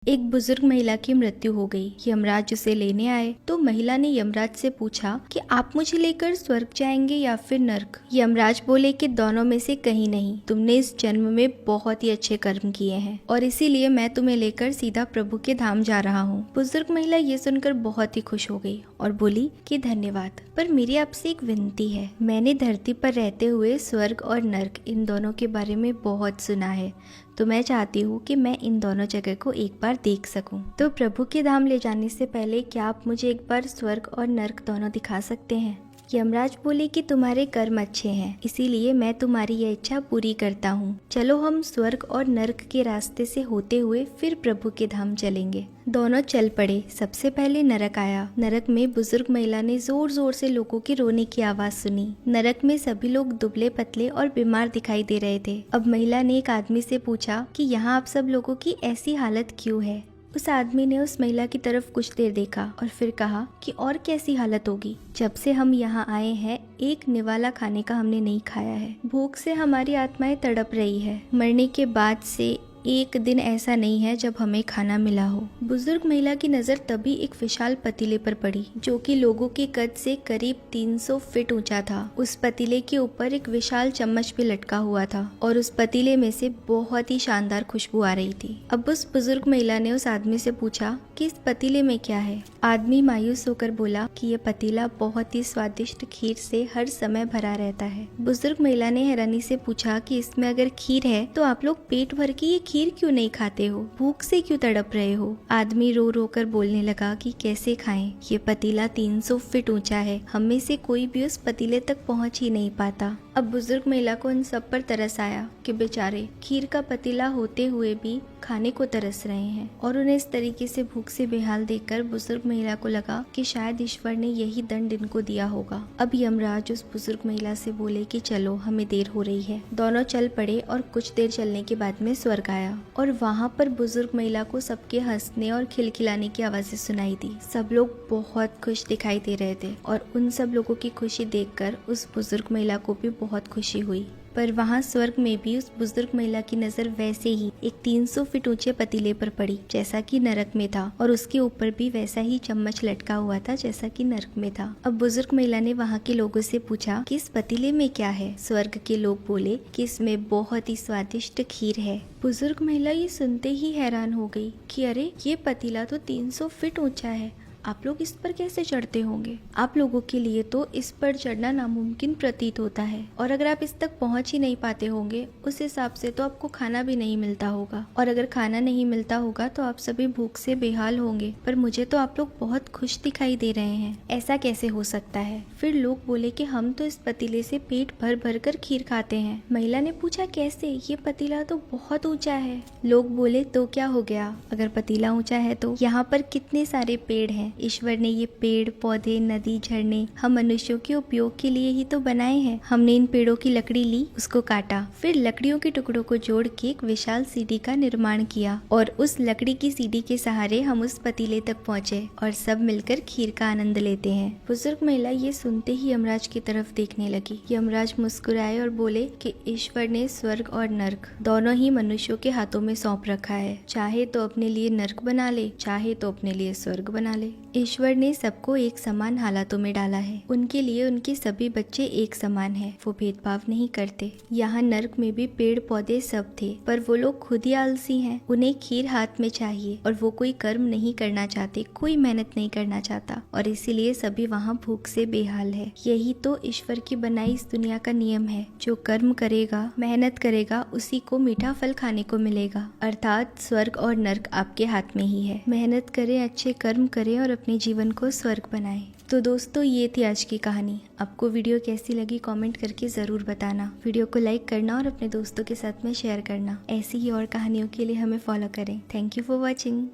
एक बुजुर्ग महिला की मृत्यु हो गई। यमराज उसे लेने आए तो महिला ने यमराज से पूछा कि आप मुझे लेकर स्वर्ग जाएंगे या फिर नर्क। यमराज बोले कि दोनों में से कहीं नहीं, तुमने इस जन्म में बहुत ही अच्छे कर्म किए हैं और इसीलिए मैं तुम्हें लेकर सीधा प्रभु के धाम जा रहा हूँ। बुजुर्ग महिला ये सुनकर बहुत ही खुश हो गई और बोली कि धन्यवाद, पर मेरी आपसे एक विनती है। मैंने धरती पर रहते हुए स्वर्ग और नर्क इन दोनों के बारे में बहुत सुना है, तो मैं चाहती हूँ कि मैं इन दोनों जगह को एक बार देख सकूं। तो प्रभु के धाम ले जाने से पहले क्या आप मुझे एक बार स्वर्ग और नर्क दोनों दिखा सकते हैं? यमराज बोले कि तुम्हारे कर्म अच्छे हैं, इसीलिए मैं तुम्हारी यह इच्छा पूरी करता हूँ। चलो हम स्वर्ग और नर्क के रास्ते से होते हुए फिर प्रभु के धाम चलेंगे। दोनों चल पड़े। सबसे पहले नरक आया। नरक में बुजुर्ग महिला ने जोर जोर से लोगों की रोने की आवाज सुनी। नरक में सभी लोग दुबले पतले और बीमार दिखाई दे रहे थे। अब महिला ने एक आदमी से पूछा कि यहाँ आप सब लोगों की ऐसी हालत क्यों है? उस आदमी ने उस महिला की तरफ कुछ देर देखा और फिर कहा कि और कैसी हालत होगी, जब से हम यहाँ आए हैं एक निवाला खाने का हमने नहीं खाया है। भूख से हमारी आत्माएं तड़प रही है। मरने के बाद से एक दिन ऐसा नहीं है जब हमें खाना मिला हो। बुजुर्ग महिला की नजर तभी एक विशाल पतीले पर पड़ी जो कि लोगों के कद से करीब 300 फीट ऊंचा था। उस पतीले के ऊपर एक विशाल चम्मच भी लटका हुआ था और उस पतीले में से बहुत ही शानदार खुशबू आ रही थी। अब उस बुजुर्ग महिला ने उस आदमी से पूछा कि इस पतीले में क्या है? आदमी मायूस होकर बोला कि यह पतीला बहुत ही स्वादिष्ट खीर से हर समय भरा रहता है। बुजुर्ग महिला ने हैरानी से पूछा कि इसमें अगर खीर है तो आप लोग पेट भर के ये खीर क्यों नहीं खाते हो? भूख से क्यों तड़प रहे हो? आदमी रो रो कर बोलने लगा कि कैसे खाएं? ये पतीला 300 फीट ऊंचा है, हम में से कोई भी उस पतीले तक पहुंच ही नहीं पाता। अब बुजुर्ग महिला को उन सब पर तरस आया कि बेचारे खीर का पतीला होते हुए भी खाने को तरस रहे हैं और उन्हें इस तरीके से भूख से बेहाल देखकर बुजुर्ग महिला को लगा कि शायद ईश्वर ने यही दंड इनको दिया होगा। अब यमराज उस बुजुर्ग महिला से बोले कि चलो, हमें देर हो रही है। दोनों चल पड़े और कुछ देर चलने के बाद में स्वर्ग आया और वहाँ पर बुजुर्ग महिला को सबके हंसने और खिलखिलाने की आवाजें सुनाई दी। सब लोग बहुत खुश दिखाई दे रहे थे और उन सब लोगों की खुशी देखकर उस बुजुर्ग महिला को भी बहुत खुशी हुई। पर वहाँ स्वर्ग में भी उस बुजुर्ग महिला की नजर वैसे ही एक 300 फीट ऊंचे पतीले पर पड़ी जैसा कि नरक में था और उसके ऊपर भी वैसा ही चम्मच लटका हुआ था जैसा कि नरक में था। अब बुजुर्ग महिला ने वहाँ के लोगों से पूछा कि इस पतीले में क्या है? स्वर्ग के लोग बोले कि इसमें बहुत ही स्वादिष्ट खीर है। बुजुर्ग महिला ये सुनते ही हैरान हो गई कि अरे, ये पतीला तो 300 फीट ऊंचा है, आप लोग इस पर कैसे चढ़ते होंगे? आप लोगों के लिए तो इस पर चढ़ना नामुमकिन प्रतीत होता है और अगर आप इस तक पहुंच ही नहीं पाते होंगे उस हिसाब से तो आपको खाना भी नहीं मिलता होगा और अगर खाना नहीं मिलता होगा तो आप सभी भूख से बेहाल होंगे। पर मुझे तो आप लोग बहुत खुश दिखाई दे रहे हैं, ऐसा कैसे हो सकता है? फिर लोग बोले कि हम तो इस पतीले से पेट भर भर कर खीर खाते हैं। महिला ने पूछा कैसे? ये पतीला तो बहुत ऊंचा है। लोग बोले तो क्या हो गया, अगर पतीला ऊंचा है तो यहाँ पर कितने सारे पेड़ हैं। ईश्वर ने ये पेड़ पौधे नदी झरने हम मनुष्यों के उपयोग के लिए ही तो बनाए हैं। हमने इन पेड़ों की लकड़ी ली, उसको काटा, फिर लकड़ियों के टुकड़ों को जोड़ के एक विशाल सीढ़ी का निर्माण किया और उस लकड़ी की सीढ़ी के सहारे हम उस पतीले तक पहुँचे और सब मिलकर खीर का आनंद लेते हैं। बुजुर्ग महिला ये सुनते ही यमराज की तरफ देखने लगी। यमराज मुस्कुराए और बोले कि ईश्वर ने स्वर्ग और नर्क दोनों ही मनुष्यों के हाथों में सौंप रखा है। चाहे तो अपने लिए नर्क बना ले, चाहे तो अपने लिए स्वर्ग बना ले। ईश्वर ने सबको एक समान हालातों में डाला है। उनके लिए उनके सभी बच्चे एक समान हैं। वो भेदभाव नहीं करते। यहाँ नर्क में भी पेड़ पौधे सब थे, पर वो लोग खुद ही आलसी हैं। उन्हें खीर हाथ में चाहिए और वो कोई कर्म नहीं करना चाहते, कोई मेहनत नहीं करना चाहता और इसीलिए सभी वहाँ भूख से बेहाल है। यही तो ईश्वर की बनाई इस दुनिया का नियम है। जो कर्म करेगा, मेहनत करेगा, उसी को मीठा फल खाने को मिलेगा। अर्थात स्वर्ग और नर्क आपके हाथ में ही है। मेहनत करें, अच्छे कर्म करें और अपने जीवन को स्वर्ग बनाएं। तो दोस्तों, ये थी आज की कहानी। आपको वीडियो कैसी लगी कमेंट करके ज़रूर बताना। वीडियो को लाइक करना और अपने दोस्तों के साथ में शेयर करना। ऐसी ही और कहानियों के लिए हमें फॉलो करें। Thank you for watching.